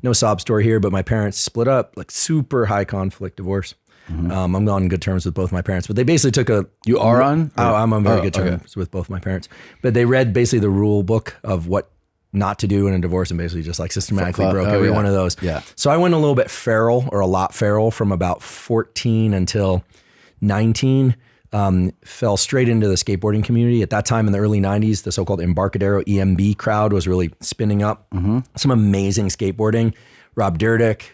no sob story here, but my parents split up, like super high conflict divorce. I'm on good terms with both my parents, but they basically took a... You are on? I'm on very good terms with both my parents. But they read basically the rule book of what not to do in a divorce and basically just like systematically broke every one of those. Yeah. So I went a little bit feral, or a lot feral, from about 14 until 19. Fell straight into the skateboarding community. At that time in the early 90s, the so-called Embarcadero EMB crowd was really spinning up. Some amazing skateboarding. Rob Dyrdek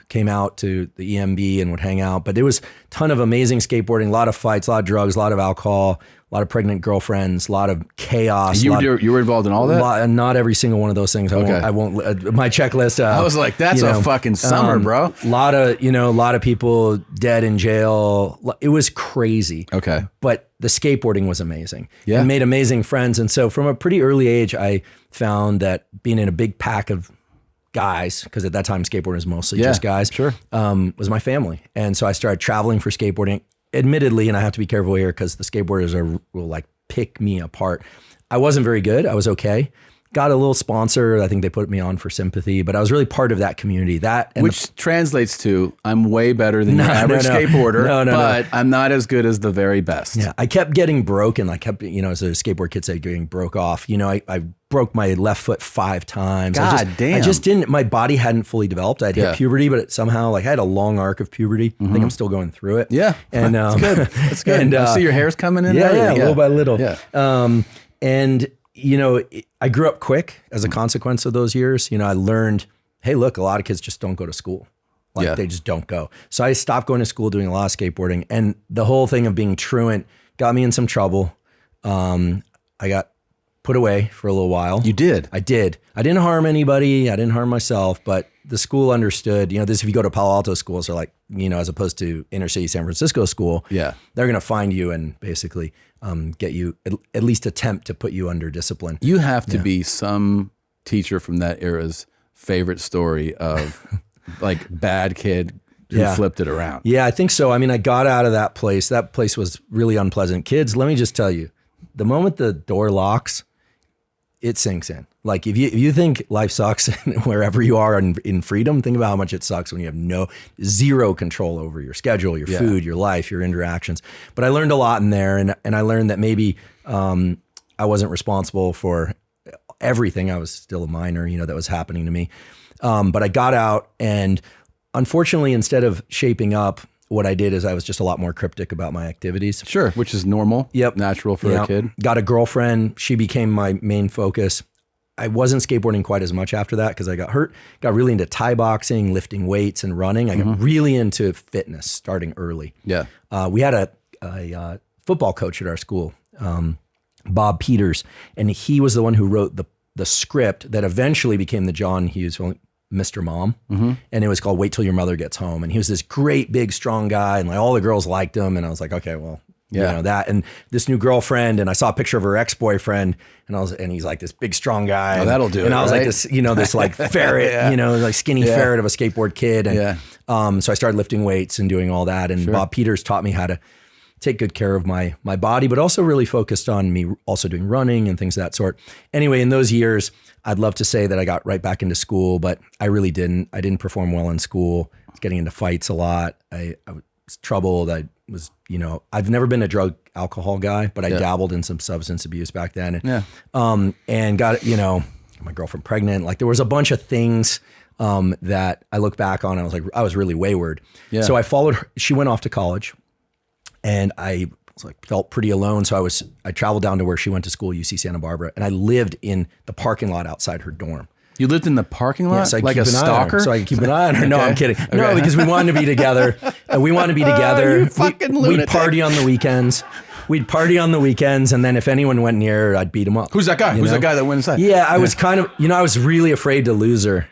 came out to the EMB and would hang out, but it was a ton of amazing skateboarding, a lot of fights, a lot of drugs, a lot of alcohol, a lot of pregnant girlfriends, a lot of chaos. You were involved in all that? Not every single one of those things. I won't my checklist. I was like, that's a fucking summer, bro. A lot of people dead in jail. It was crazy. Okay. But the skateboarding was amazing. Yeah. And made amazing friends. And so from a pretty early age, I found that being in a big pack of guys, because at that time skateboarding was mostly just guys, was my family. And so I started traveling for skateboarding. Admittedly, and I have to be careful here because the skateboarders will like pick me apart. I wasn't very good. I was okay. Got a little sponsor. I think they put me on for sympathy, but I was really part of that community. Which translates to, I'm way better than your average skateboarder, but I'm not as good as the very best. Yeah, I kept getting broken. I kept, as a skateboard kid say, getting broke off. I broke my left foot 5 times. Damn. I just didn't, my body hadn't fully developed. I'd hit puberty, but it somehow, like, I had a long arc of puberty. I think I'm still going through it. Yeah. And that's good. That's good. And I see your hair's coming in. Yeah, little by little. Yeah. I grew up quick as a consequence of those years. I learned, hey, look, a lot of kids just don't go to school. They just don't go. So I stopped going to school, doing a lot of skateboarding. And the whole thing of being truant got me in some trouble. I got put away for a little while. You did? I did. I didn't harm anybody. I didn't harm myself, but the school understood, this, if you go to Palo Alto schools, are like, as opposed to inner city San Francisco school, they're going to find you and basically get you, at least attempt to put you under discipline. You have to be some teacher from that era's favorite story of like bad kid who flipped it around. Yeah, I think so. I mean, I got out of that place. That place was really unpleasant. Kids, let me just tell you, the moment the door locks, it sinks in. Like if you think life sucks wherever you are in freedom, think about how much it sucks when you have zero control over your schedule, your food, your life, your interactions. But I learned a lot in there, and I learned that maybe I wasn't responsible for everything. I was still a minor, that was happening to me. But I got out, and unfortunately, instead of shaping up, what I did is I was just a lot more cryptic about my activities. Sure, which is normal. Yep. Natural for a kid. Got a girlfriend. She became my main focus. I wasn't skateboarding quite as much after that because I got hurt. Got really into Thai boxing, lifting weights, and running. I got really into fitness starting early. Yeah. We had a football coach at our school, Bob Peters, and he was the one who wrote the script that eventually became the John Hughes Mr. Mom. And it was called Wait Till Your Mother Gets Home. And he was this great, big, strong guy. And like all the girls liked him. And I was like, okay, well, that. And this new girlfriend, and I saw a picture of her ex-boyfriend, and he's like this big, strong guy. Oh, that'll do it. And I was like this, this like ferret, like skinny ferret of a skateboard kid. And so I started lifting weights and doing all that. And Bob Peters taught me how to take good care of my body, but also really focused on me also doing running and things of that sort. Anyway, in those years, I'd love to say that I got right back into school, but I really didn't. I didn't perform well in school. I was getting into fights a lot. I was troubled. I was, I've never been a drug alcohol guy, but I dabbled in some substance abuse back then. And got, my girlfriend pregnant. Like there was a bunch of things that I look back on and I was like, I was really wayward. Yeah. So I followed her. She went off to college. And I felt pretty alone. So I traveled down to where she went to school, UC Santa Barbara, and I lived in the parking lot outside her dorm. You lived in the parking lot? Yeah, so like a stalker? So I could keep an eye on her. No, I'm kidding. Okay. No, because we wanted to be together. You fucking lunatic. We'd party on the weekends. And then if anyone went near her, I'd beat him up. Who's that guy? Who's that guy that went inside? Yeah, I was kind of, I was really afraid to lose her,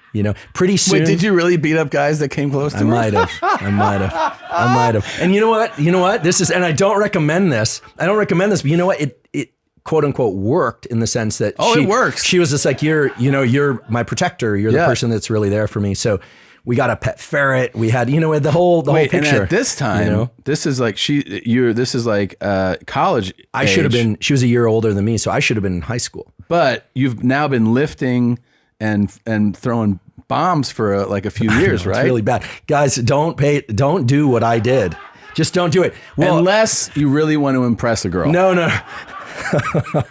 pretty soon. Wait, did you really beat up guys that came close to her? I might have. And you know what? This is, and I don't recommend this. But you know what? It quote unquote worked in the sense that it works. She was just like, you're my protector. You're the person that's really there for me. So we got a pet ferret. We had, the whole picture. And at this time, this is like college. I should have been. She was a year older than me, so I should have been in high school. But you've now been lifting and throwing bombs for like a few years, right? It's really bad. Guys, don't do what I did. Just don't do it. Well, unless you really want to impress a girl. No.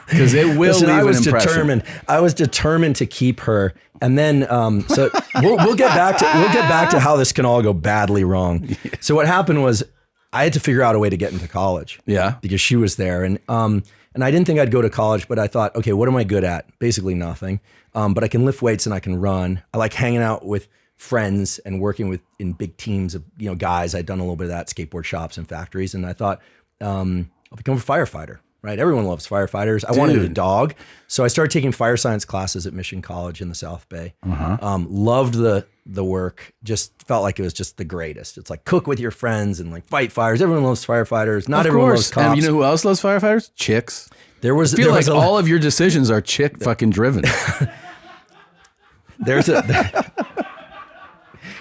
Because it will leave an impression. I was determined to keep her. And then, so we'll get back to how this can all go badly wrong. So what happened was I had to figure out a way to get into college. Yeah. Because she was there. And I didn't think I'd go to college, but I thought, okay, what am I good at? Basically nothing. But I can lift weights and I can run. I like hanging out with friends and working in big teams of, guys. I'd done a little bit of that, skateboard shops and factories. And I thought, I'll become a firefighter. Right, everyone loves firefighters. I wanted a dog, so I started taking fire science classes at Mission College in the South Bay. Loved the work. Just felt like it was just the greatest. It's like cook with your friends and like fight fires. Everyone loves firefighters. Not everyone loves cops. And you know who else loves firefighters? Chicks. I feel like all of your decisions are chick fucking driven.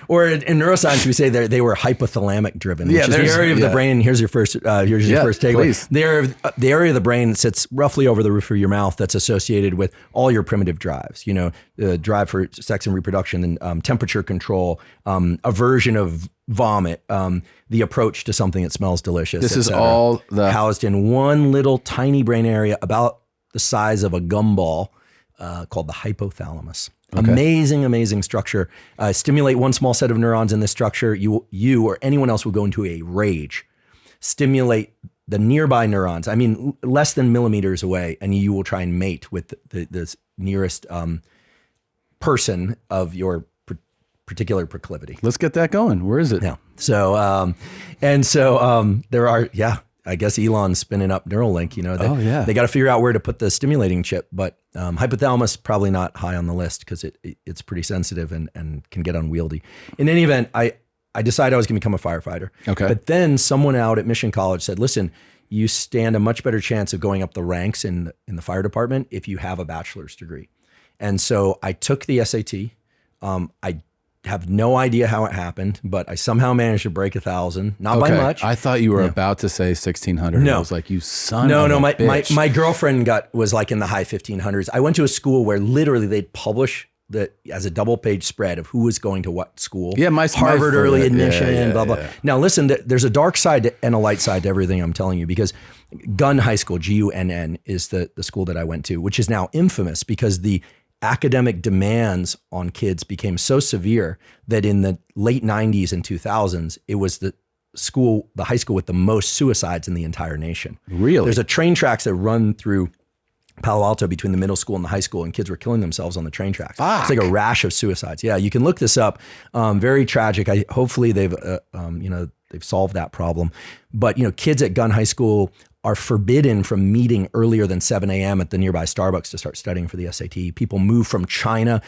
Or in neuroscience, we say they were hypothalamic driven, which is the area of the brain. Here's your first takeaway. The area of the brain sits roughly over the roof of your mouth that's associated with all your primitive drives. The drive for sex and reproduction, and temperature control, aversion of vomit, the approach to something that smells delicious. This is all housed in one little tiny brain area about the size of a gumball, called the hypothalamus. Okay. Amazing structure. Stimulate one small set of neurons in this structure. You or anyone else will go into a rage. Stimulate the nearby neurons. I mean, less than millimeters away, and you will try and mate with the nearest person of your particular proclivity. Let's get that going. Where is it? Yeah. So there are, I guess Elon's spinning up Neuralink, they got to figure out where to put the stimulating chip, but hypothalamus probably not high on the list because it's pretty sensitive and can get unwieldy. In any event, I decided I was going to become a firefighter. Okay. But then someone out at Mission College said, listen, you stand a much better chance of going up the ranks in the fire department if you have a bachelor's degree. And so I took the SAT. I have no idea how it happened, but I somehow managed to break 1,000, not by much. I thought you were about to say 1,600. No. I was like, you son of a bitch. My girlfriend was like in the high 1,500s. I went to a school where literally they'd publish as a double page spread of who was going to what school. Yeah, Harvard early admission, blah, blah. Now listen, there's a dark side and a light side to everything I'm telling you, because Gunn High School, Gunn, is the school that I went to, which is now infamous because the academic demands on kids became so severe that in the late 90s and 2000s, it was the high school with the most suicides in the entire nation. Really? There's a train tracks that run through Palo Alto between the middle school and the high school, and kids were killing themselves on the train tracks. Fuck. It's like a rash of suicides. Yeah, you can look this up. Very tragic. Hopefully they've solved that problem. But kids at Gunn High School are forbidden from meeting earlier than 7 a.m. at the nearby Starbucks to start studying for the SAT. People move from China.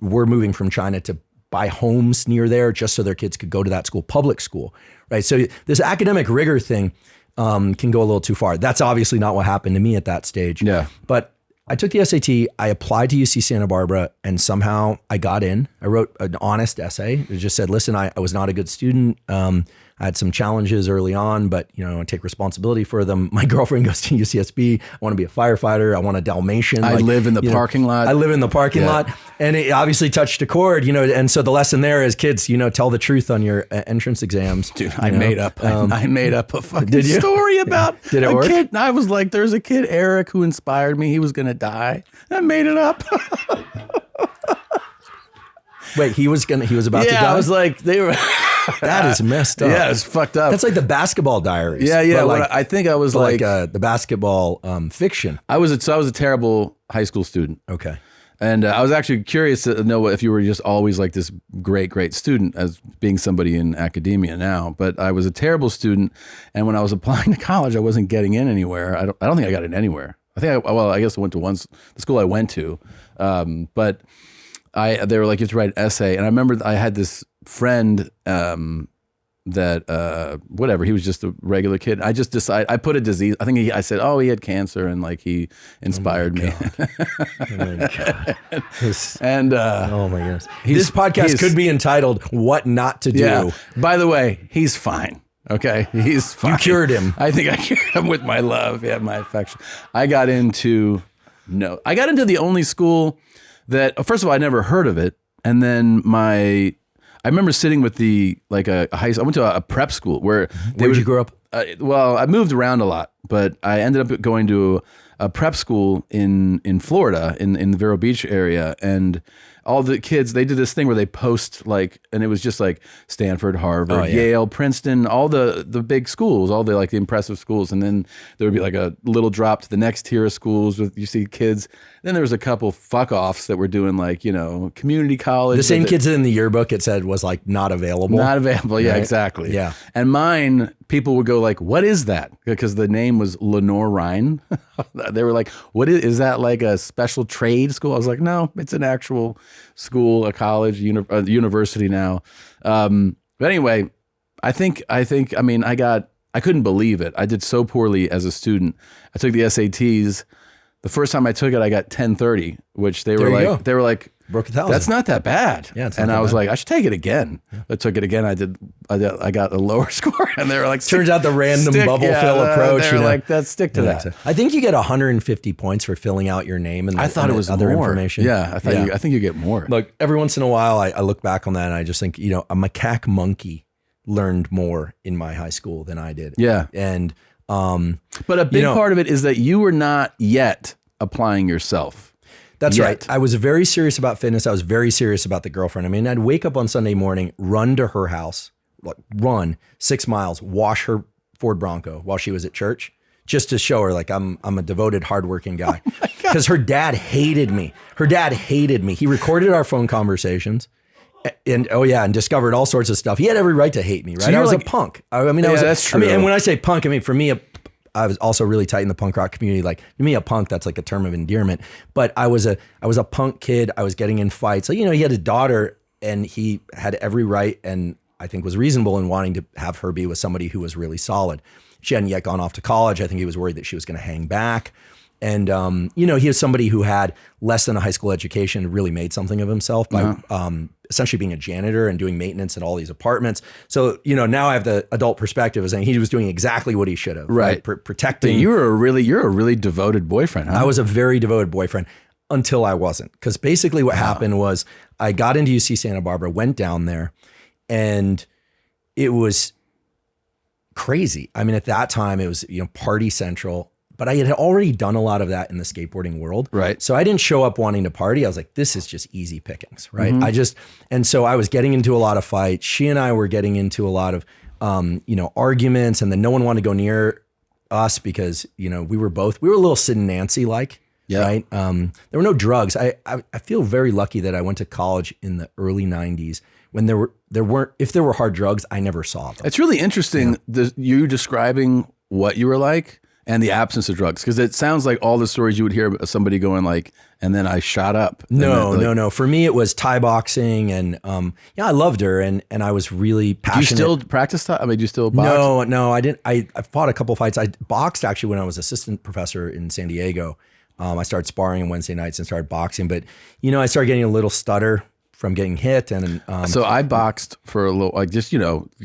We're moving from China to buy homes near there just so their kids could go to that school, public school, right? So this academic rigor thing can go a little too far. That's obviously not what happened to me at that stage. Yeah. But I took the SAT, I applied to UC Santa Barbara, and somehow I got in. I wrote an honest essay. It just said, listen, I was not a good student. I had some challenges early on, but I take responsibility for them. My girlfriend goes to UCSB. I want to be a firefighter. I want a Dalmatian. I live in the parking lot. I live in the parking lot. And it obviously touched a chord, and so the lesson there is, kids, tell the truth on your entrance exams. Dude, I made up a fucking story about Did it a work? kid. And I was like, there's a kid, Eric, who inspired me. He was going to die. I made it up. Wait, he was about to die? Yeah, I was like, they were... That is messed up. Yeah, it's fucked up. That's like the Basketball Diaries. Yeah. I think I was like the basketball fiction. I was a terrible high school student. Okay. And I was actually curious to know if you were just always like this great student, as being somebody in academia now. But I was a terrible student, and when I was applying to college, I wasn't getting in anywhere. I don't think I got in anywhere. I guess I went to the school I went to, but they were like, you have to write an essay, and I remember I had this friend that whatever, he was just a regular kid. I just decided, I put a disease, I said, oh, he had cancer, and like he inspired me. Oh my God. And oh my goodness. This podcast could be entitled What Not to Do. Yeah. By the way, he's fine. Okay, he's fine. You cured him. I think I cured him with my love, my affection. I got into the only school that, first of all, I never heard of it. And then I remember sitting with I went to a prep school where Where'd you grow up? Well, I moved around a lot, but I ended up going to a prep school in Florida, in the Vero Beach area, and all the kids, they did this thing where they post and it was just like Stanford, Harvard, Yale, Princeton, all the big schools, all the impressive schools, and then there would be like a little drop to the next tier of schools with, you see kids. Then there was a couple fuck offs that were doing community college. The same kids in the yearbook it said was not available. Not available, yeah, right? Exactly. Yeah. And mine, people would go what is that? Because the name was Lenore Rhine. They were like, what is that, like a special trade school? I was like, no, it's an actual school, a college, university now. But anyway, I couldn't believe it. I did so poorly as a student. I took the SATs. The first time I took it, I got 1030, which they were like, broke 1,000. That's not that bad. Yeah, and I was like, I should take it again. Yeah. I took it again. I got a lower score, and they were like, turns out the random bubble fill approach. They were like, let's stick to that. I think you get 150 points for filling out your name and I thought it was other more information. Yeah, I think you get more. Look, every once in a while, I look back on that and I just think, a macaque monkey learned more in my high school than I did. Yeah, and but a big part of it is that you were not yet applying yourself. That's right. I was very serious about fitness. I was very serious about the girlfriend. I mean, I'd wake up on Sunday morning, run to her house, run 6 miles, wash her Ford Bronco while she was at church, just to show her I'm a devoted, hardworking guy. Because her dad hated me. He recorded our phone conversations. And discovered all sorts of stuff. He had every right to hate me, right? So I was a punk. That's true. And when I say punk, for me, I was also really tight in the punk rock community. Like, to me, a punk, that's like a term of endearment. But I was a punk kid. I was getting in fights. He had a daughter, and he had every right, and I think was reasonable in wanting to have her be with somebody who was really solid. She hadn't yet gone off to college. I think he was worried that she was going to hang back. And, he was somebody who had less than a high school education and really made something of himself by essentially being a janitor and doing maintenance in all these apartments. So, now I have the adult perspective of saying he was doing exactly what he should have. Right. Protecting. But you're a really devoted boyfriend, huh? I was a very devoted boyfriend until I wasn't. Because basically what happened was I got into UC Santa Barbara, went down there, and it was crazy. At that time it was, party central. But I had already done a lot of that in the skateboarding world. Right. So I didn't show up wanting to party. I was like, this is just easy pickings, right? And so I was getting into a lot of fights. She and I were getting into a lot of, arguments, and then no one wanted to go near us because, we were a little Sid and Nancy like, right? There were no drugs. I feel very lucky that I went to college in the early 90s when if there were hard drugs, I never saw them. It's really interesting you describing what you were like and the absence of drugs, because it sounds like all the stories you would hear of somebody going and then I shot up. No. For me, it was Thai boxing, and I loved her, and I was really passionate. Do you still practice Thai? Do you still box? No, I didn't. I fought a couple fights. I boxed actually when I was assistant professor in San Diego. I started sparring on Wednesday nights and started boxing, but I started getting a little stutter from getting hit. And so I boxed for a little,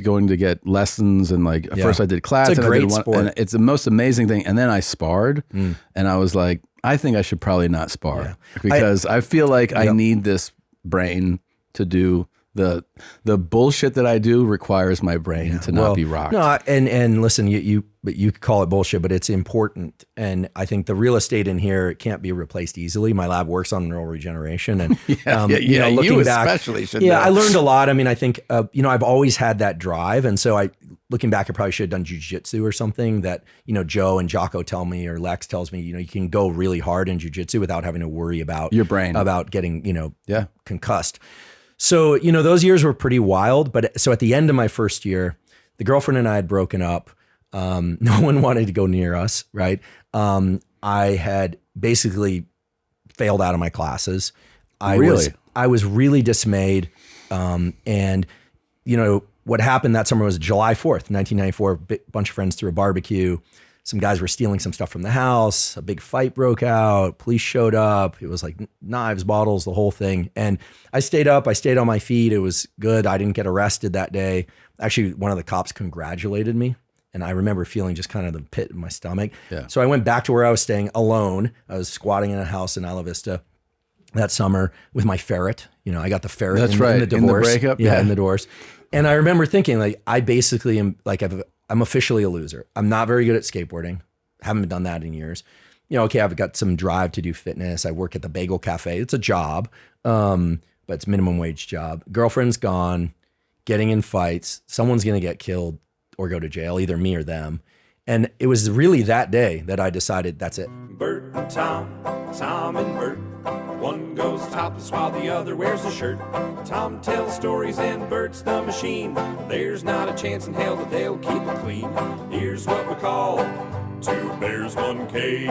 going to get lessons, and first I did class. It's a great sport. And it's the most amazing thing. And then I sparred, and I was like, I think I should probably not spar because I feel like I need this brain to do the bullshit that I do requires my brain to not be rocked. No, and listen, you could call it bullshit, but it's important. And I think the real estate in here can't be replaced easily. My lab works on neural regeneration, and looking you back, especially should know. I learned a lot. I think I've always had that drive, and so looking back, I probably should have done jujitsu or something that Joe and Jocko tell me, or Lex tells me, you can go really hard in jujitsu without having to worry about your brain, about getting concussed. So, those years were pretty wild. But so at the end of my first year, the girlfriend and I had broken up. No one wanted to go near us, right? I had basically failed out of my classes. I was really dismayed. And what happened that summer was July 4th, 1994, a bunch of friends threw a barbecue. Some guys were stealing some stuff from the house. A big fight broke out. Police showed up. It was like knives, bottles, the whole thing. And I stayed up. I stayed on my feet. It was good. I didn't get arrested that day. Actually, one of the cops congratulated me. And I remember feeling just kind of the pit in my stomach. Yeah. So I went back to where I was staying alone. I was squatting in a house in Isla Vista. that summer with my ferret. You know, I got the ferret That's in right. the divorce. In the breakup? Yeah, in the divorce. And I remember thinking, like, I basically am, like, I'm officially a loser. I'm not very good at skateboarding. Haven't done that in years. You know, okay, I've got some drive to do fitness. I work at the Bagel Cafe. It's a job, but it's minimum wage job. Girlfriend's gone, getting in fights. Someone's going to get killed or go to jail, either me or them. And it was really that day that I decided that's it. Bert and Tom, Tom and Bert. One goes topless while the other wears a shirt. Tom tells stories and Bert's the machine. There's not a chance in hell that they'll keep it clean. Here's what we call two bears, one cave.